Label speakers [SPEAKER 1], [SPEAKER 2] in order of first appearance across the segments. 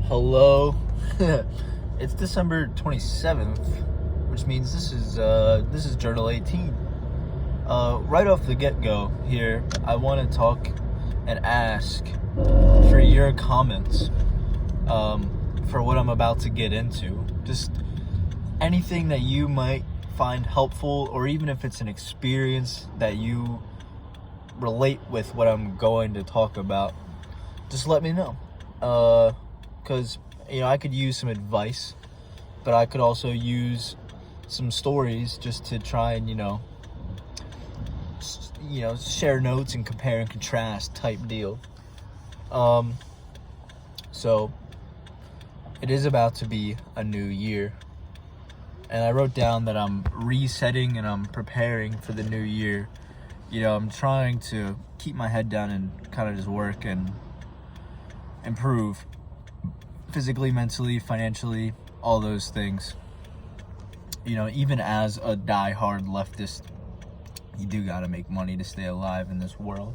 [SPEAKER 1] Hello. It's December 27th, which means this is Journal 18. Right off the get-go here, I want to talk and ask for your comments for what I'm about to get into. Just anything that you might find helpful, or even if it's an experience that you relate with what I'm going to talk about, just let me know. Because I could use some advice, but I could also use some stories just to try and share notes and compare and contrast type deal. So it is about to be a new year, and I wrote down that I'm resetting and I'm preparing for the new year. I'm trying to keep my head down and kind of just work and improve physically, mentally, financially, all those things. Even as a die-hard leftist, you do gotta make money to stay alive in this world.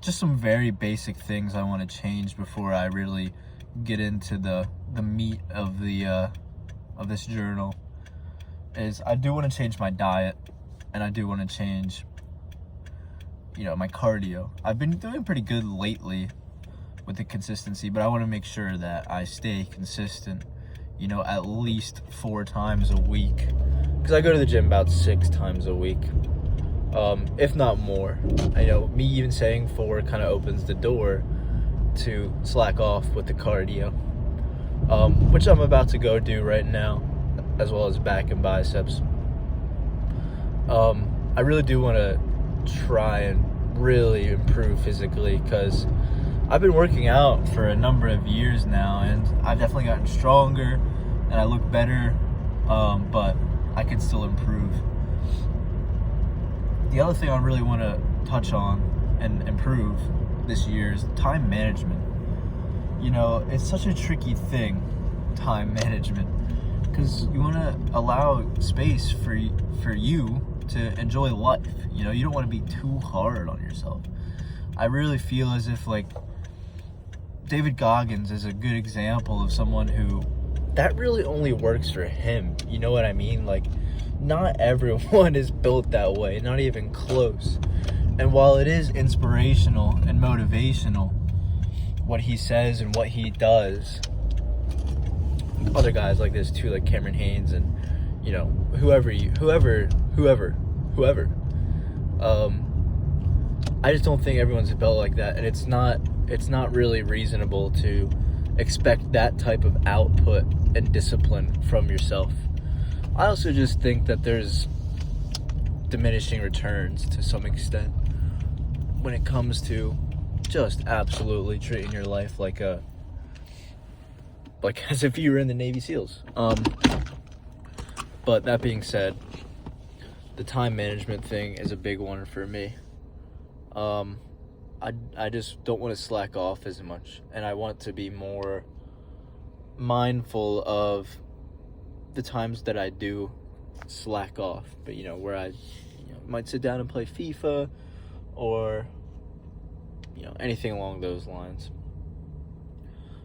[SPEAKER 1] Just some very basic things I want to change before I really get into the meat of of this journal. Is I do want to change my diet, and I do want to change my cardio. I've been doing pretty good lately with the consistency, but I want to make sure that I stay consistent, at least 4 times a week, because I go to the gym about 6 times a week, if not more. I know me even saying 4 kind of opens the door to slack off with the cardio, which I'm about to go do right now, as well as back and biceps. I really do want to try and really improve physically, because I've been working out for a number of years now, and I've definitely gotten stronger and I look better, but I can still improve. The other thing I really want to touch on and improve this year is time management. It's such a tricky thing, time management, because you want to allow space for you to enjoy life. You don't want to be too hard on yourself. I really feel as if David Goggins is a good example of someone who that really only works for him. You know what I mean? Not everyone is built that way, not even close. And while it is inspirational and motivational, what he says and what he does, other guys like this too, like Cameron Haynes and whoever. I just don't think everyone's built like that, and it's not really reasonable to expect that type of output and discipline from yourself. I also just think that there's diminishing returns to some extent when it comes to just absolutely treating your life like as if you were in the Navy SEALs. But that being said, the time management thing is a big one for me. I just don't want to slack off as much, and I want to be more mindful of the times that I do slack off, but where I might sit down and play FIFA or anything along those lines.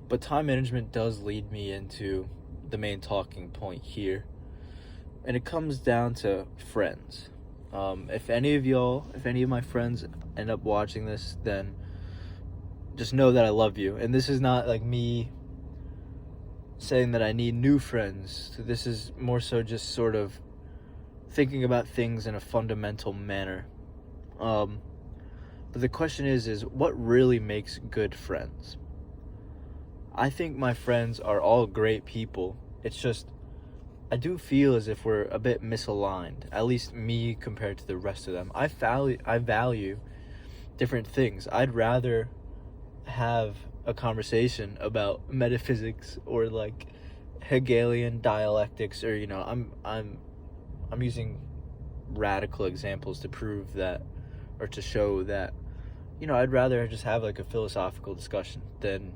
[SPEAKER 1] But time management does lead me into the main talking point here, and it comes down to friends. If any of my friends end up watching this, then just know that I love you. And this is not me saying that I need new friends. This is more so just sort of thinking about things in a fundamental manner. But the question is what really makes good friends? I think my friends are all great people. It's just I do feel as if we're a bit misaligned, at least me compared to the rest of them. I value different things. I'd rather have a conversation about metaphysics or Hegelian dialectics, or I'm using radical examples to prove that, or to show that I'd rather just have a philosophical discussion than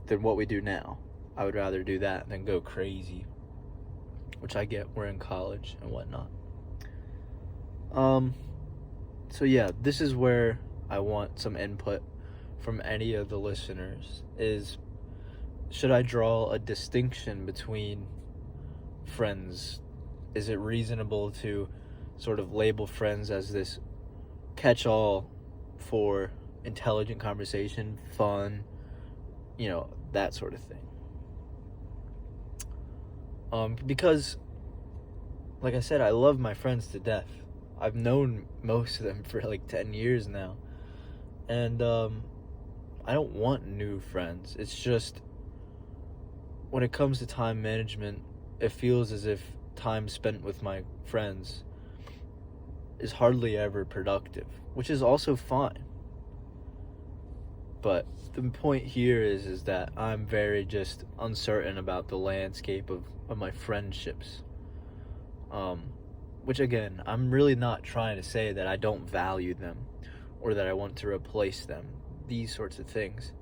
[SPEAKER 1] what we do now. I would rather do that than go crazy, which I get, we're in college and whatnot. So yeah, this is where I want some input from any of the listeners is, should I draw a distinction between friends? Is it reasonable to sort of label friends as this catch-all for intelligent conversation, fun, that sort of thing? Because, like I said, I love my friends to death. I've known most of them for like 10 years now. And I don't want new friends. It's just, when it comes to time management, it feels as if time spent with my friends is hardly ever productive, which is also fine. But the point here is that I'm very just uncertain about the landscape of my friendships. Which again, I'm really not trying to say that I don't value them or that I want to replace them. These sorts of things.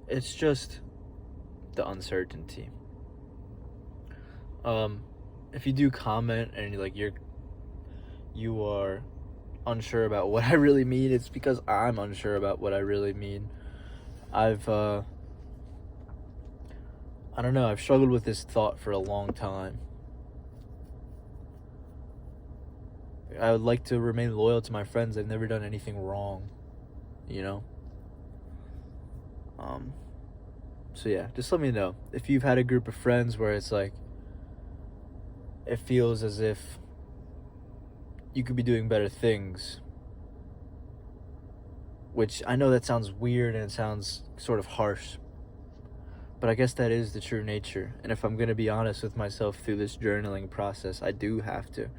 [SPEAKER 1] It's just the uncertainty. If you do comment and you are unsure about what I really mean, it's because I'm unsure about what I really mean. I've struggled with this thought for a long time. I would like to remain loyal to my friends. I've never done anything wrong, So yeah, just let me know if you've had a group of friends where it's like, it feels as if you could be doing better things. Which, I know that sounds weird and it sounds sort of harsh, but I guess that is the true nature. And if I'm going to be honest with myself through this journaling process, I do have to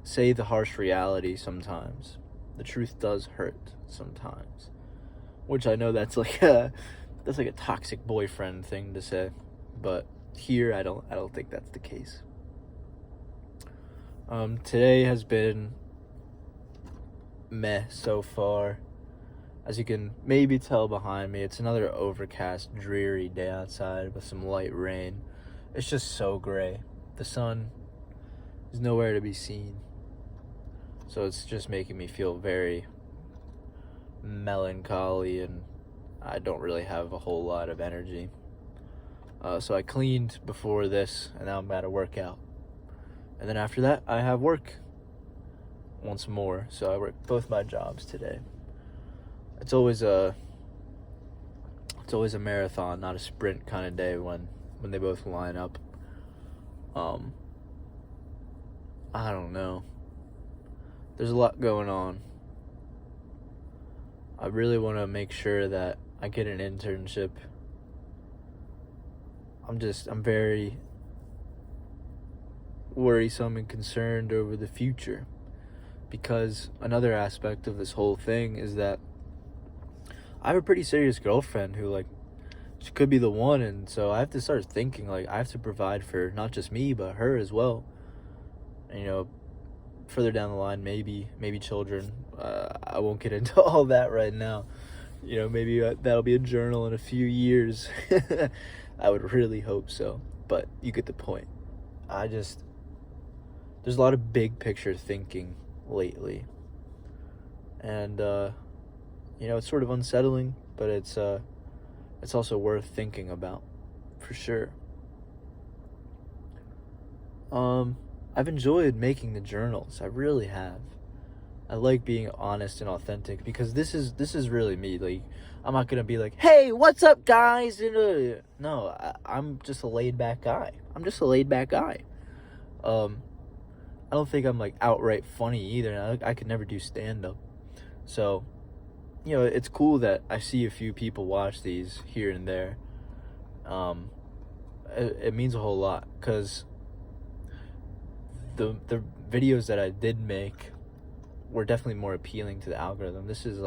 [SPEAKER 1] say the harsh reality sometimes. The truth does hurt sometimes. Which I know that's like a toxic boyfriend thing to say, but here I don't think that's the case. Today has been meh so far. As you can maybe tell behind me, it's another overcast, dreary day outside with some light rain. It's just so gray. The sun is nowhere to be seen. So it's just making me feel very melancholy, and I don't really have a whole lot of energy. So I cleaned before this, and now I'm about to work out. And then after that, I have work once more. So I work both my jobs today. It's always a marathon, not a sprint kind of day when they both line up. I don't know. There's a lot going on. I really want to make sure that I get an internship. I'm very worrisome and concerned over the future, because another aspect of this whole thing is that I have a pretty serious girlfriend who, she could be the one, and so I have to start thinking, I have to provide for not just me, but her as well. And, further down the line, maybe children. I won't get into all that right now. Maybe that'll be a journal in a few years. I would really hope so, but you get the point. There's a lot of big picture thinking lately, and it's sort of unsettling, but it's also worth thinking about, for sure. I've enjoyed making the journals. I really have. I like being honest and authentic, because this is really me. I'm not gonna be like, "Hey, what's up, guys?" No, I'm just a laid back guy. I don't think I'm outright funny either. I could never do stand up. So, it's cool that I see a few people watch these here and there. It means a whole lot, because the videos that I did make were definitely more appealing to the algorithm. This is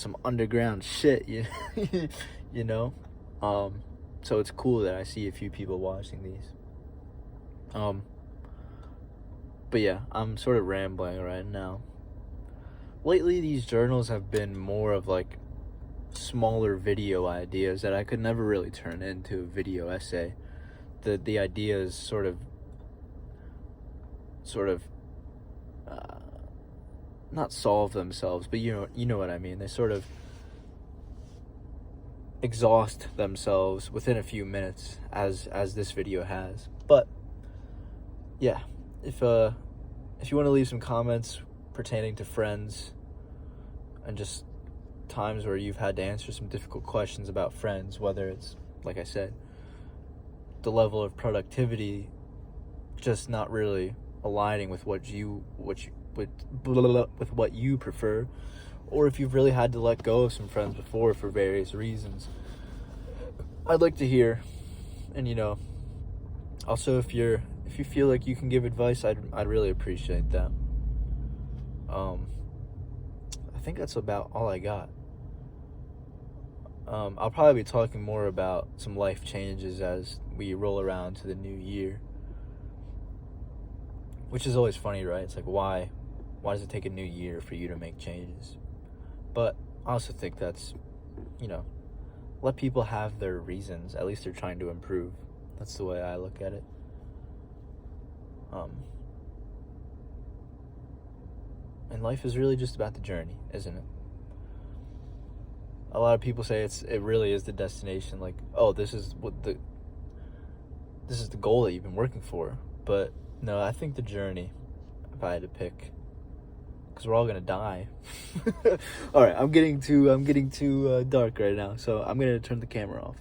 [SPEAKER 1] some underground shit, you know? So it's cool that I see a few people watching these. But yeah, I'm sort of rambling right now. Lately, these journals have been more of smaller video ideas that I could never really turn into a video essay. The ideas sort of not solve themselves, but you know what I mean. They sort of exhaust themselves within a few minutes as this video has. But yeah, if you want to leave some comments pertaining to friends and just times where you've had to answer some difficult questions about friends, whether it's, like I said, the level of productivity just not really aligning with what you prefer, or if you've really had to let go of some friends before for various reasons, I'd like to hear. And also if you feel like you can give advice, I'd really appreciate that. I think that's about all I got. I'll probably be talking more about some life changes as we roll around to the new year, which is always funny, right? It's like, why does it take a new year for you to make changes? But I also think that's, let people have their reasons. At least they're trying to improve. That's the way I look at it. And life is really just about the journey, isn't it? A lot of people say it really is the destination. Like, oh, this is the goal that you've been working for. But no, I think the journey, if I had to pick, because we're all gonna die. All right, I'm getting too dark right now, so I'm gonna turn the camera off.